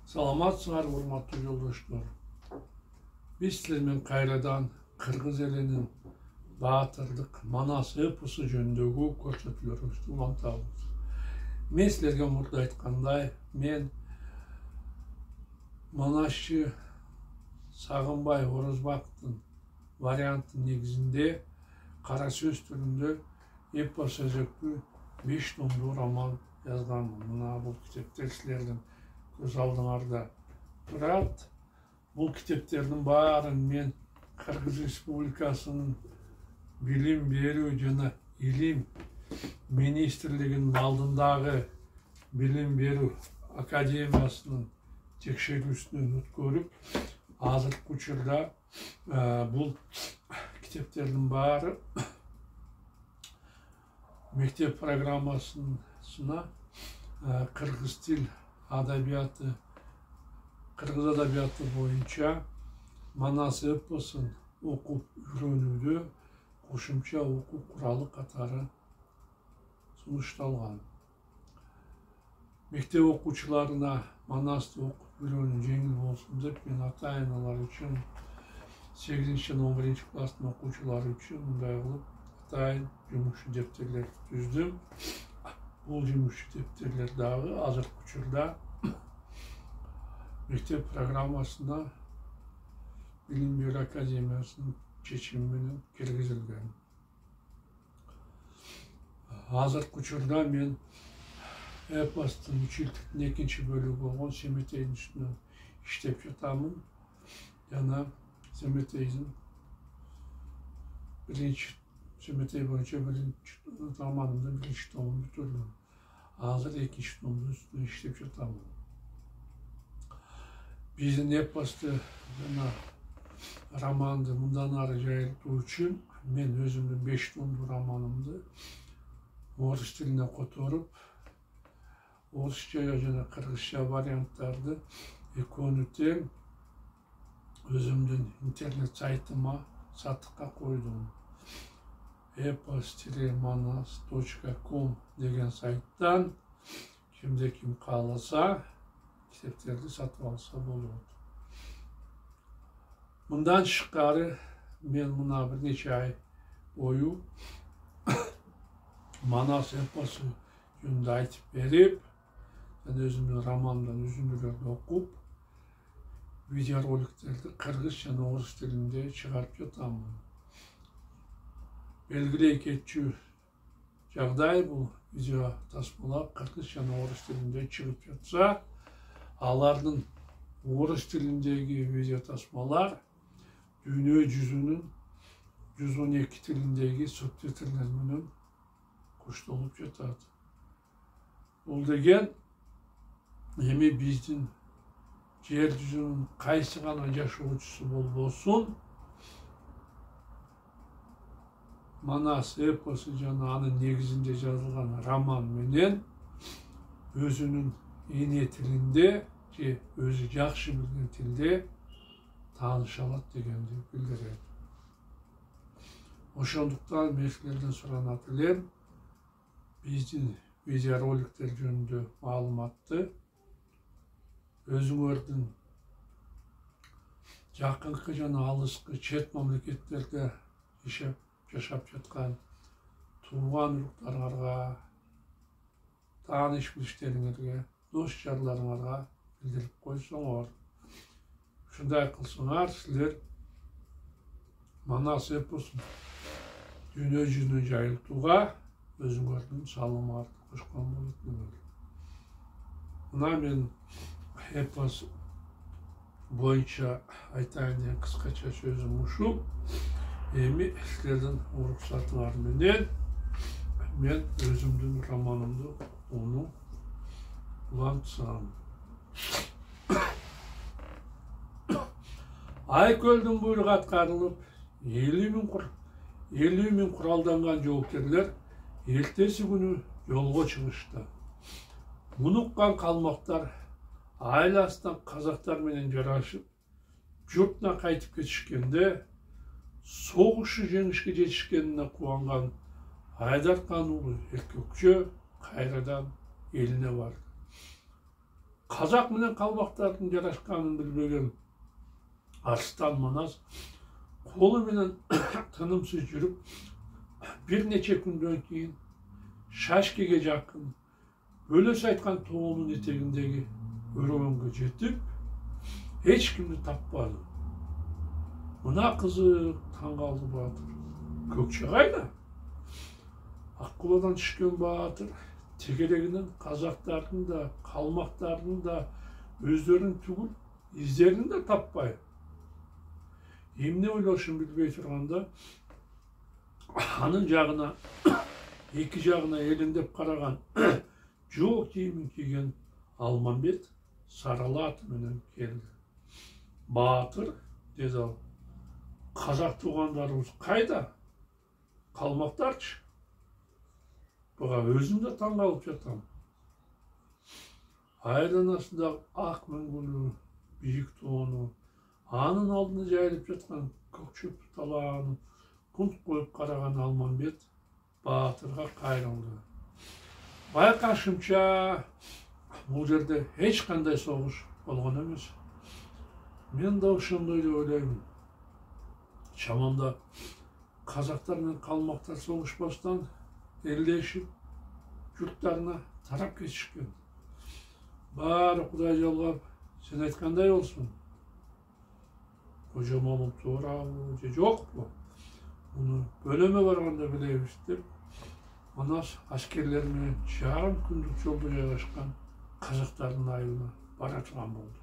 Саламатсыңар, урматтуу жолдоштор. Биз силер менен кайрадан кыргыз элинин баатырдык Манас эпосу жөнүндөгү көрсөтүүлөрүбүздү улантабыз. Мен силерге мурда айткандай, мен Манасчы Сагынбай Орозбактын варианты негизинде кара сөз түрүндө эпос өзөккү 5 томдуу роман жазганмын. Мына бул китептер силердин көз алдыңарда турат. Бул китептердин баарын мен Кыргыз Республикасынын билим берүү жана илим министрлигинин алдындагы билим берүү академиясынын текшерүүсүнөн өткөрүп, азыркы учурда бул китептердин баары мектеп программасына кыргыз тил адабияты, кыргыз адабияты боюнча Манас эпосун окуп үйрөнүүдө кошумча окуу куралы катары сунушталган. Мектеп окуучуларына Манасты окуп үйрөнүү жеңил болсун деп мен ата-аналар үчүн 8 жана 11 класстын окуучулары үчүн мындай кылып атайын жумушчу дептерлер түздүм. Бул жумушчу дептерлер дагы азыркы учурда мектеп программасына билим берүү академиясынын чечими менен киргизилген. Азыркы учурда мен эпостун 3 жылдыктын 2 бөлүгү болгон Семетейдин үстүнөн иштеп жатамын. Жана Семетейдин Семетей боюнча романымдын 1 томун бүтүрдүм. Азыр 2 томдун үстүнө иштеп жатамын. Биздин эпосту жана романды мындан ары жайылтуу үчүн мен өзүмдүн 5 томдуу романымды орус тилине которуп, орусча жана кыргызча варианттарды экөөнү тең өзүмдүн интернет сайтыма сатыкка койдум. epos-manas.com деген сайттан кимде ким кааласа китептерди сатып алса болот. Мындан тышкары мен мына бир нече ай бою Манас эпосу жөнүндө айтып берип, жана өзүмдүн романымдан үзүндүлөрдү окуп, видеороликтерди кыргыз жана орус тилинде чыгарып жатамын. Белгилей кетчү жагдай бул видео тасмалар кыргыз жана орус тилинде чыгып жатса, алардын орус тилиндеги видео тасмалар дүйнө жүзүнүн 112 тилиндеги субтитрлер менен коштолуп жатат. Бул деген эми биздин жер жүзүнүн кайсы гана жашоочусу болбосун, Манас эпосу жана анын негизинде жазылган роман менен өзүнүн эне тилинде же өзү жакшы билген тилде тааныша алат дегенди билдирет. Ошондуктан мен силерден суранат элем, биздин видеороликтер жөнүндө маалыматты өзүңөрдүн жакынкы жана алыскы чет мамлекеттерде жашап жаткан тууган уруктарыңарга, тааныш билиштериңерге, дос жарларыңарга билдирип койсоңор. Ушундай кылсаңар, силер Манас эпосун дүйнө жүзүнө жайылтууга өзүңөрдүн салымыңарды кошкон болот. Мына мен эпос боюнча айтайын деген кыскача сөзүм ушул. Эми силердин уруксатыңар менен мен өзүмдүн романымды улантсам. Айкөлдүн буйругу аткарылып, 50 миң куралданган жоокерлер эртеси күнү жолго чыгышты. Муну уккан калмактар айласынан казактар менен жарашып, журтуна кайтып кетишкенде, согушу жеңишке жетишкенине кубанган Айдархан уулу Эркөкчө кайрадан элине барды. Қазақ менен қалмақтардың жарашқанын білбеген Арыстан Манас қолы менен тынымсыз жүріп, bir neçe күндөн кейін Шашкеге жақын өлес айтқан тоғының етегіндегі өрөңге жетіп, ешкімді таппады. Мына қызық таңғалды Батыр. Көкше қайда? Аққұладан түшкен Батыр тегерегінен қазақтардың да, қалмақтардың да өздерінің түгіл іздерін де таппай. Емне ойлашын білбей тұрғанда, ханын жағына, екі жағына еліндеп қараған жоқ киімін киген Алмамбет сарала атыменен келді. Батыр, деді ал, қазақ туғандарымыз қайда? Қалмақтаршы? Бұға өзім де таңғалып жатам. Айланасындағы ақ мінгулі, биік тоны, анын алдына жайылып жатқан көк шөп талағаны күнт қойып қараған Алмамбет Батырға қайрылды. Байқашымша, бұл жерде ешқандай соғыс болған емес. Мен де ошондой деп ойлаймын. Шамамда қазақтар мен қалмақтар соғыспастан елдешіп, жұрттарына тарап кетішкен. Бары Құдай жалғап, сен айтқандай болсын. Кожамалым туырабы, же жоқ бұ. Оны бөлеме барғанда білеміз деп, Манас аскерлермен жарым күндік жолда жайғашқан қазақтардың айылына бара тұрған болды.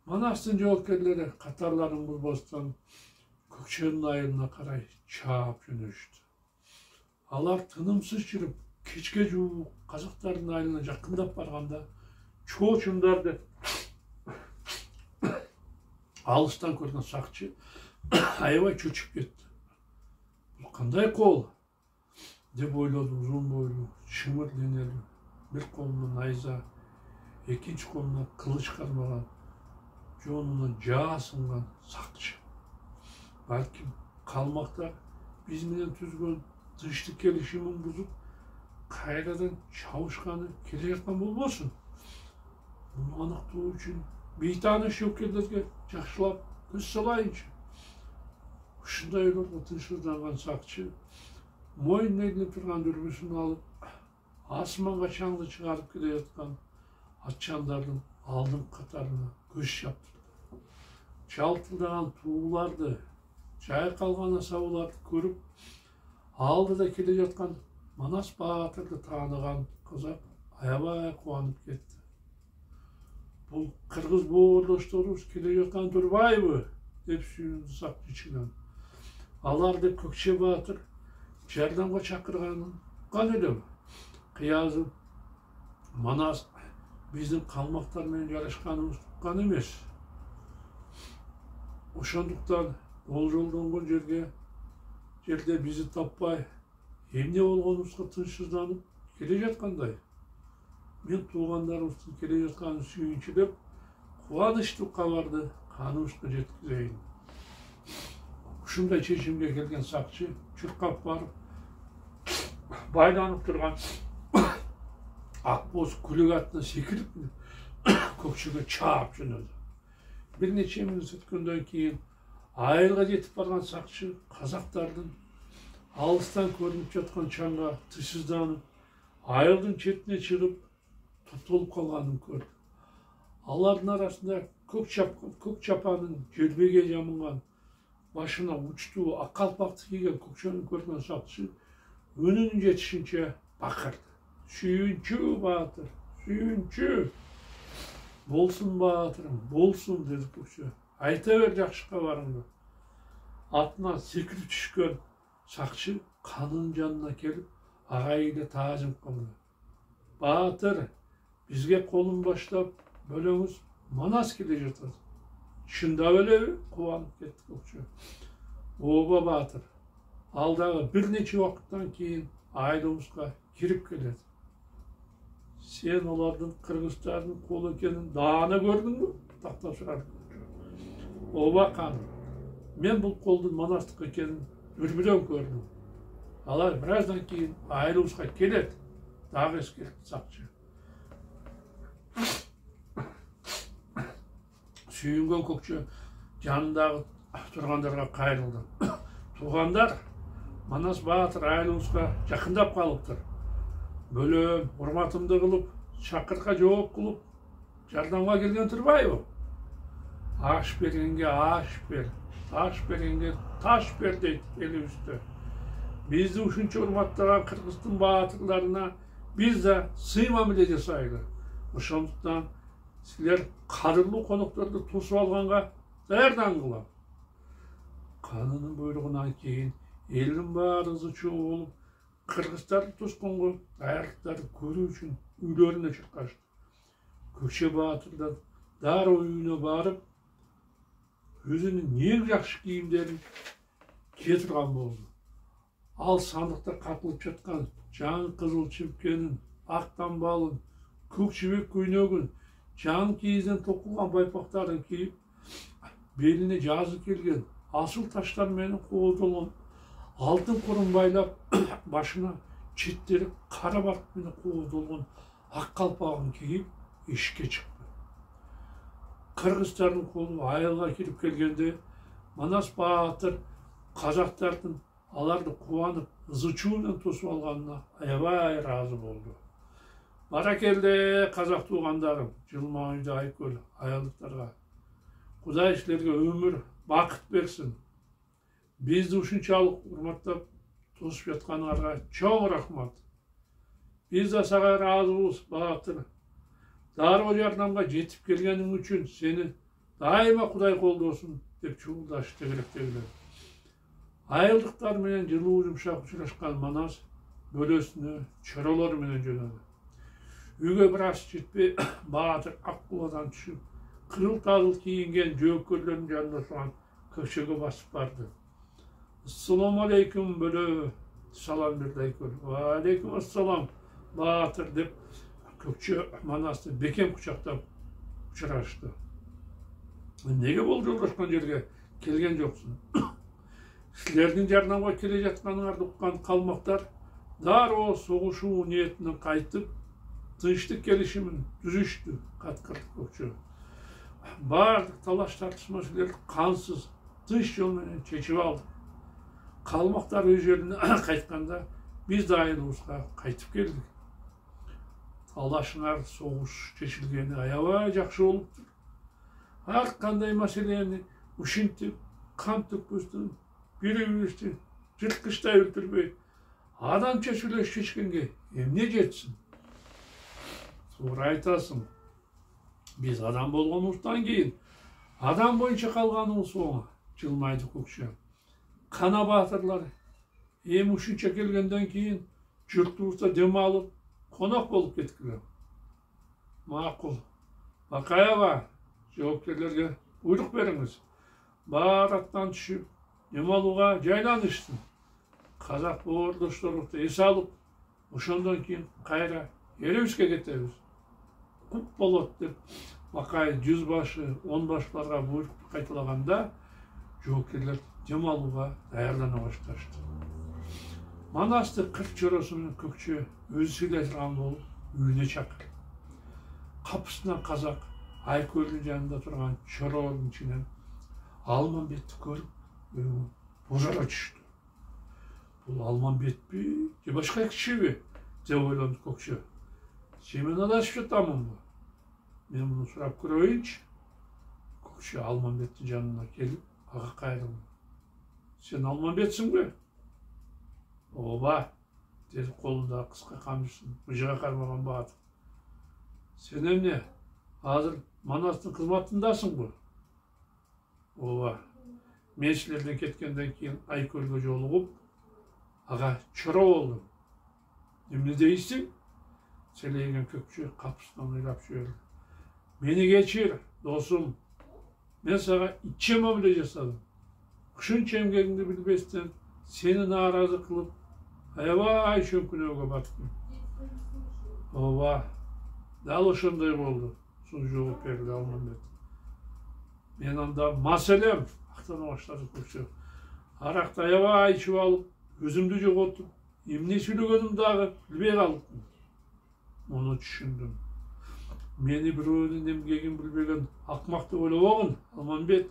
Манастың жауапкерлері қатарларын бұзбастан Көкшенің айылына қарай чаап жөнешті. Алар тынымсыз жүріп, кешке жуық қазақтардың айылына жақындап барғанда, чоочундарды алыстан көрген сақчы аябай чөчіп кетті. Бұл қандай қол? Деп ойлады ұзын бойлы, шымыр денелі, бір қолына найза, екінші қолына қылыш қармаған, жонынан жа сынған сақчы. Бәлкім қалмақтар бізменен түзген тыныштық келісімін бұзып, қайрадан шауышқаны келе жатқан болмасын. Бұны анықтау үшін бейтаныс жауапкерлерге жақсылап көз салайыншы. Ұшындай ойларға тыншызданған сақчы мойнына ілініп тұрған дүрбісін алып, асманға шаңды шығарып келе жатқан атшандардың алдын қатарына көз шаптырды. Жалтылдаған туыларды, жай қалған асауларды көріп, алдыда келе жатқан Манас Батырды таныған қазақ аябай қуанып кетті. Бұл қырғыз боғырлаштарымыз келе жатқан Дүрбайбы, деп сүйінді сақчы ішінен. Аларды Көкше Батыр жәрдемге шақырғанын қан өлем. Қиязым, Манас біздің қалмақтармен жарашқанымыз тұтқан емес. Ошондуктан ол жолданған жерде бізді таппай, емне болғанымызға тыншызданып келе жатқандай. Мен туғандарымыздың келе жатқанын сүйінші деп, қуанышты хабарды қанымызға жеткізейін. Ушундай шешімге келген сақчы чурқап барып, байланып тұрған ақбоз күлік атына секіріп, көкшеге чаап жөнелді. Bir neçe minut өткенден кейін айылға жетіп барған сақшы қазақтардың алыстан көрініп жатқан шаңға тышызданып, айылдың шетіне шығып, тұтылып қалғанын көрді. Алардың арасында көк чапанын желбеге жамылған, башына ұчты ақ қалпақты киген көкшені көрген сақшы өнінің жетішінше бақырды. Сүйінші Батыр, сүйінші! Болсын Батырым, болсын, деді көкше. Айта бер жақсы хабарыңды. Атынан секіріп түшкен сақшы қанын жанына келіп, ағайынды тағзым қылды. Батыр, бізге қолын баштап, бөлеңіз Манас келе жатады. Шында өлеуі қуанып кетті көкше. Оба Батыр, алдағы бір нече уақыттан кейін айылымызға кіріп келеді. Сен олардың қырғыздардың қол екенін дана көрдің бі? Тақтап шығарды. Оба қаным, мен бұл қолдың Манастық екенін дүрбіден көрдім. Алар біраздан кейін айылымызға келеді. Дағы ескертті сақшы. сүйінген көкше жанындағы тұрғандарға қайырылды. Туғандар Манас Батыр айылыбызға жақындап қалыптыр. Бөлем, урматымды қылып, шақыртқа жооп қылып, жардамға келген Тұрбаева. Аш бергенге аш бер, таш бергенге таш бер дейді ел үсті. Бізді ушунча урматтаган Кыргыздын баатырларына біз де сый мамиле жасайлы. Ошондуктан силер кадырлуу конокторду тосуп алганга даярдан кылам. Канунун буйругунан кийин элдин баары ызы чуу болуп, кыргыздарды тосконго даярдыктарды көрүү үчүн үйлөрүнө чыккашты. Көкче баатырдан дароо үйүнө барып, өзүнүн эң жакшы кийимдерин кие турган болду. Ал сандыкта катылып жаткан жаңы кызыл чипкенин, ак тамбалын, көк жибек көйнөгүн, жаңы кийизден токулган байпактарын кийип, белине жазы келген асыл таштар менен кооздолгон алтын курун байлап, башына четтери кара барк менен кооздолгон ак калпагын кийип эшикке чыкты. Кыргыздардын колу айылга кирип келгенде Манас Баатыр казактардын аларды кубанып, ызы чуу менен тосуп алганына аябай ыраазы болду. Баракелде казак туугандарым, Жылмайды Айкөл аялдыктарга. Кудай силерге өмүр, бакыт берсин. Бизди ушунчалык урматтап тосуп жатканыңарга чоң рахмат. Биз да сага ыраазыбыз, Баатыр. Дароо жардамга жетип келгениң үчүн сени дайыма Кудай колдосун деп чуулдашты тегеректегилер. Айылдыктар менен жылуу жумшак учурашкан Манас бөлөсүнө чоролор менен жөнөдү. Үйгө бир аз жетпей Баатыр аккуладан түшүп, кырыл-тазыл кийинген жөөккөрлөрдүн жанында турган көкчөгө басып барды. Ассаламу алейкум бөлө, салам берди Айкөл. Ва алейкум ассалам Баатыр деп көкчө Манасты бекем кучактап учурашты. Неге бул жолдошкон жерге келген жоксуң? Силердин жардамга келе жатканыңарды уккан калмактар дароо согушуу ниетинен кайтып, тынчтык келишимин түзүштү, каткырды көкчө. Бардык талаш тартышма силерди кансыз, тынч жол менен чечип алдык. Калмактар өз жерине кайтканда биз да айылыбызга кайтып келдик. Талашыңар согуш чечилгени аябай жакшы болуптур. Ар кандай маселени ушинтип, кан төкпөстөн, бири-бирибизди жырткычтай өлтүрбөй, адамча сүйлөшүп чечкенге эмне жетсин? Туура айтасың. Биз адам болгонубуздан кийин адам боюнча калганыбыз оңо, жылмайды көкчө. Кана баатырлар эми ушунча келгенден кийин журтубузда дем алып, конок болуп кеткиле. Макул. Бакаева, жоопкерлерге буйрук бериңиз. Баары аттан түшүп, дем алууга жайланышсын. Казак боордошторубузду эс алып, ошондон кийин кайра элибизге кетебиз. Куп болот деп Бакай 100 башы, 10 башларга буйрукту кайталаганда, жоопкерлер дем алууга даярдана башташты. Манасты 40 чоросу менен көкчө өзү сүйлөй турган болуп үйүнө чакырды. Капысынан казак Айкөлдүн жанында турган чоролордун ичинен Алмамбетти көрүп, божара түштү. Бул Алмамбетпи, же башка кишиби деп ойлонду көкчө. Сен менен адашып жатамынбы? Мен муну сурап көрөйүнчү. Көкчө Алмамбеттин жанына келип, ага кайрылды. Сен Алмамбетсиңби? Ооба, dedi kolunda kıska kamçısın, bıcığa karmagan Baatır. Sen emne, hazır Manastın kızmatındasın bu. Ооба, men silerden ketkenden keyin Aykölgө jolугуп, aga çoro oldum. Emne deysin? Seleygen kökçü kapısından oylap şöyle. Beni geçir, dostum. Ben sana içe mamule jasadım. Kışın çemgerinde bilbesten seni narazı kılıp aябай çönkünöge battım. Ооба, dal ошондой болду. Sun жооп берди Алмамбет. Men anda маселем актана баштады көкчө. Аракты аябай ичип алып, өзүмдү жоготуп, эмне сүйлөгөнүмдү дагы билбей калыптым. Onu düşündüm. Meni biroөнүн эмгегин билбеген акмак деп ойлобогун, Алмамбет.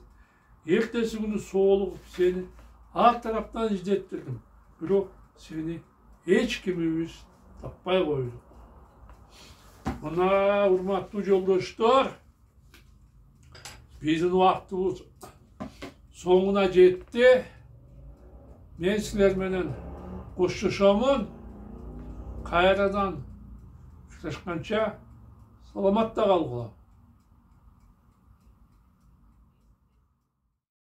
Эртеси күнү соолугуп сени ар тараптан издеттирдим. Бирок сени эч кимибиз таппай койдук. Мына урматтуу жолдоштор, биздин убактыбыз соңуна жетти. Мен силер менен коштошомун. Кайрадан учурашканча саламатта калгыла.